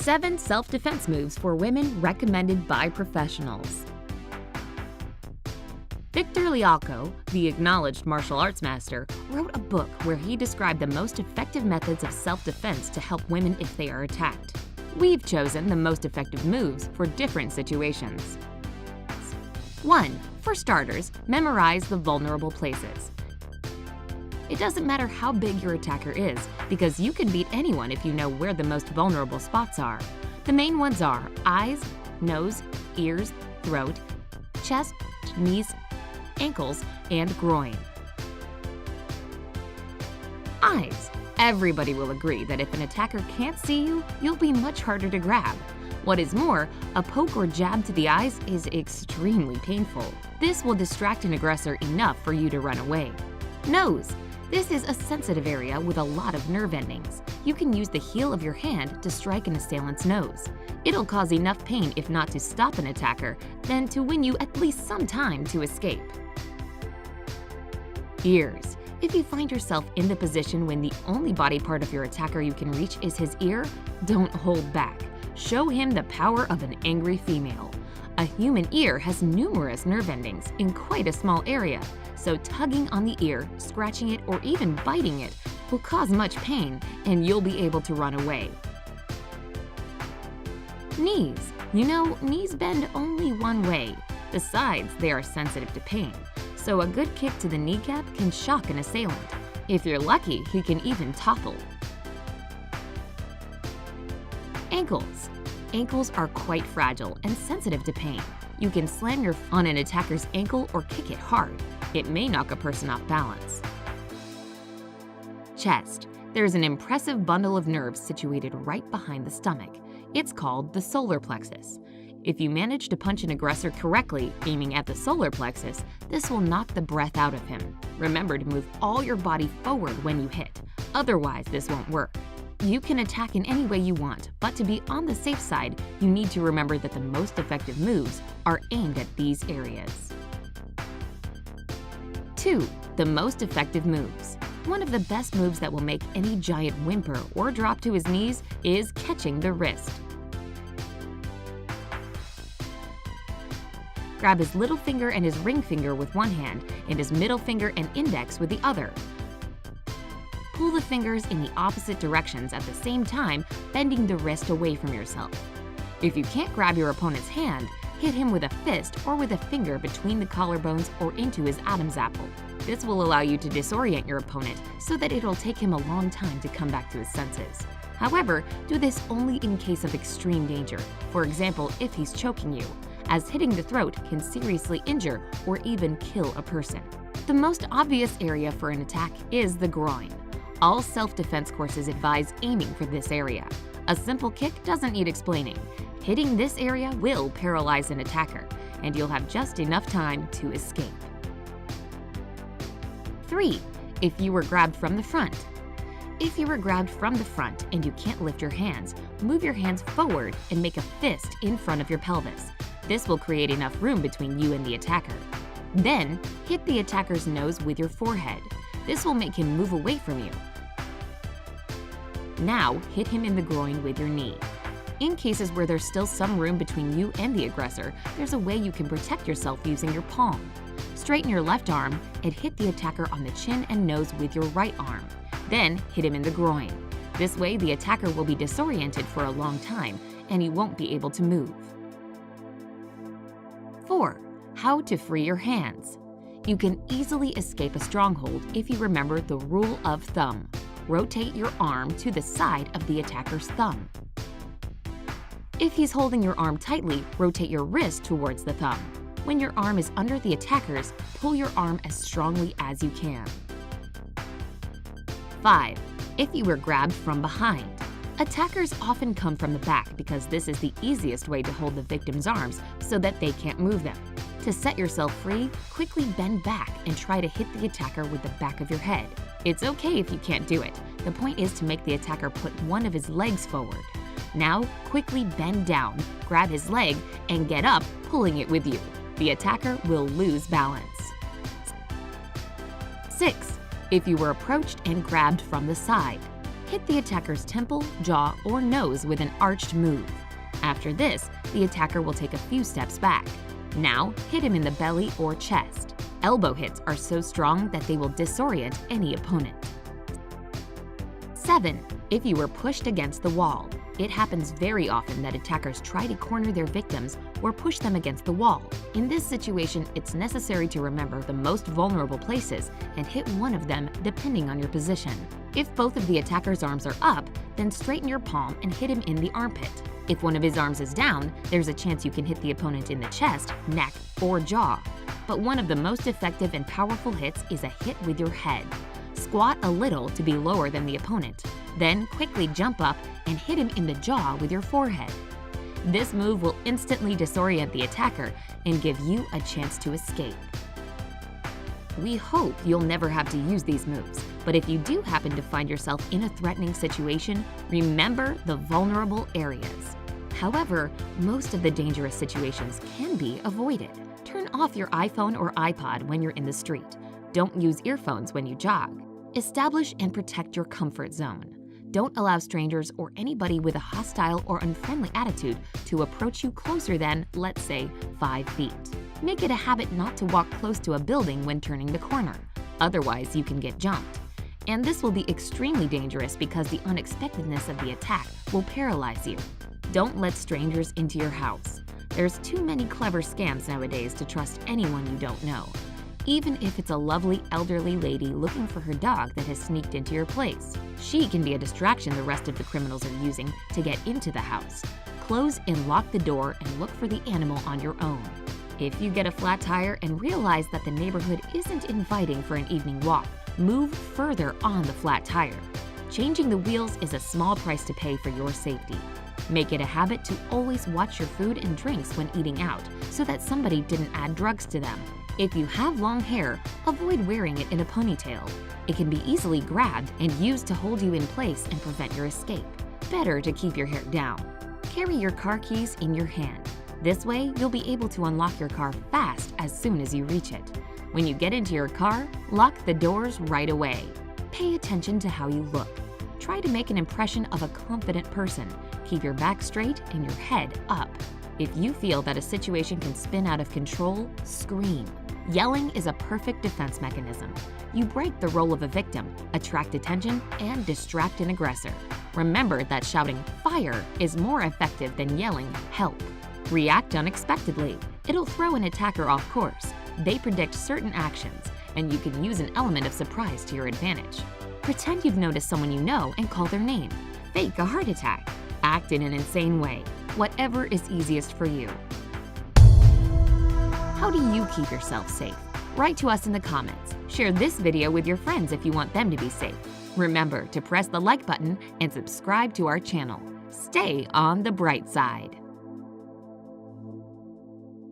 7 self-defense moves for women recommended by professionals. Victor Lialko, the acknowledged martial arts master, wrote a book where he described the most effective methods of self-defense to help women if they are attacked. We've chosen the most effective moves for different situations. 1. For starters, memorize the vulnerable places. It doesn't matter how big your attacker is, because you can beat anyone if you know where the most vulnerable spots are. The main ones are eyes, nose, ears, throat, chest, knees, ankles, and groin. Eyes. Everybody will agree that if an attacker can't see you, you'll be much harder to grab. What is more, a poke or jab to the eyes is extremely painful. This will distract an aggressor enough for you to run away. Nose. This is a sensitive area with a lot of nerve endings. You can use the heel of your hand to strike an assailant's nose. It'll cause enough pain if not to stop an attacker, then to win you at least some time to escape. Ears. If you find yourself in the position when the only body part of your attacker you can reach is his ear, don't hold back. Show him the power of an angry female. A human ear has numerous nerve endings in quite a small area, so tugging on the ear, scratching it, or even biting it will cause much pain, and you'll be able to run away. Knees. You know, knees bend only one way. Besides, they are sensitive to pain, so a good kick to the kneecap can shock an assailant. If you're lucky, he can even topple. Ankles. Ankles are quite fragile and sensitive to pain. You can slam your foot on an attacker's ankle or kick it hard. It may knock a person off balance. Chest. There's an impressive bundle of nerves situated right behind the stomach. It's called the solar plexus. If you manage to punch an aggressor correctly, aiming at the solar plexus, this will knock the breath out of him. Remember to move all your body forward when you hit. Otherwise, this won't work. You can attack in any way you want, but to be on the safe side, you need to remember that the most effective moves are aimed at these areas. 2. The most effective moves. One of the best moves that will make any giant whimper or drop to his knees is catching the wrist. Grab his little finger and his ring finger with one hand and his middle finger and index with the other. Pull the fingers in the opposite directions at the same time, bending the wrist away from yourself. If you can't grab your opponent's hand, hit him with a fist or with a finger between the collarbones or into his Adam's apple. This will allow you to disorient your opponent so that it'll take him a long time to come back to his senses. However, do this only in case of extreme danger, for example if he's choking you, as hitting the throat can seriously injure or even kill a person. The most obvious area for an attack is the groin. All self-defense courses advise aiming for this area. A simple kick doesn't need explaining. Hitting this area will paralyze an attacker, and you'll have just enough time to escape. 3. If you were grabbed from the front. If you were grabbed from the front and you can't lift your hands, move your hands forward and make a fist in front of your pelvis. This will create enough room between you and the attacker. Then, hit the attacker's nose with your forehead. This will make him move away from you. Now, hit him in the groin with your knee. In cases where there's still some room between you and the aggressor, there's a way you can protect yourself using your palm. Straighten your left arm and hit the attacker on the chin and nose with your right arm. Then, hit him in the groin. This way, the attacker will be disoriented for a long time, and he won't be able to move. 4. How to free your hands. You can easily escape a stronghold if you remember the rule of thumb. Rotate your arm to the side of the attacker's thumb. If he's holding your arm tightly, rotate your wrist towards the thumb. When your arm is under the attacker's, pull your arm as strongly as you can. 5. If you were grabbed from behind. Attackers often come from the back because this is the easiest way to hold the victim's arms so that they can't move them. To set yourself free, quickly bend back and try to hit the attacker with the back of your head. It's okay if you can't do it. The point is to make the attacker put one of his legs forward. Now, quickly bend down, grab his leg, and get up, pulling it with you. The attacker will lose balance. 6. If you were approached and grabbed from the side. Hit the attacker's temple, jaw, or nose with an arched move. After this, the attacker will take a few steps back. Now, hit him in the belly or chest. Elbow hits are so strong that they will disorient any opponent. 7. If you were pushed against the wall. It happens very often that attackers try to corner their victims or push them against the wall. In this situation, it's necessary to remember the most vulnerable places and hit one of them depending on your position. If both of the attacker's arms are up, then straighten your palm and hit him in the armpit. If one of his arms is down, there's a chance you can hit the opponent in the chest, neck, or jaw. But one of the most effective and powerful hits is a hit with your head. Squat a little to be lower than the opponent, then quickly jump up and hit him in the jaw with your forehead. This move will instantly disorient the attacker and give you a chance to escape. We hope you'll never have to use these moves, but if you do happen to find yourself in a threatening situation, remember the vulnerable areas. However, most of the dangerous situations can be avoided. Turn off your iPhone or iPod when you're in the street. Don't use earphones when you jog. Establish and protect your comfort zone. Don't allow strangers or anybody with a hostile or unfriendly attitude to approach you closer than, let's say, 5 feet. Make it a habit not to walk close to a building when turning the corner. Otherwise, you can get jumped. And this will be extremely dangerous because the unexpectedness of the attack will paralyze you. Don't let strangers into your house. There's too many clever scams nowadays to trust anyone you don't know, even if it's a lovely elderly lady looking for her dog that has sneaked into your place. She can be a distraction the rest of the criminals are using to get into the house. Close and lock the door and look for the animal on your own. If you get a flat tire and realize that the neighborhood isn't inviting for an evening walk, move further on the flat tire. Changing the wheels is a small price to pay for your safety. Make it a habit to always watch your food and drinks when eating out so that somebody didn't add drugs to them. If you have long hair, avoid wearing it in a ponytail. It can be easily grabbed and used to hold you in place and prevent your escape. Better to keep your hair down. Carry your car keys in your hand. This way, you'll be able to unlock your car fast as soon as you reach it. When you get into your car, lock the doors right away. Pay attention to how you look. Try to make an impression of a confident person. Keep your back straight and your head up. If you feel that a situation can spin out of control, scream. Yelling is a perfect defense mechanism. You break the role of a victim, attract attention, and distract an aggressor. Remember that shouting "fire" is more effective than yelling "help." React unexpectedly. It'll throw an attacker off course. They predict certain actions, and you can use an element of surprise to your advantage. Pretend you've noticed someone you know and call their name. Fake a heart attack. Act in an insane way. Whatever is easiest for you. How do you keep yourself safe? Write to us in the comments. Share this video with your friends if you want them to be safe. Remember to press the like button and subscribe to our channel. Stay on the bright side.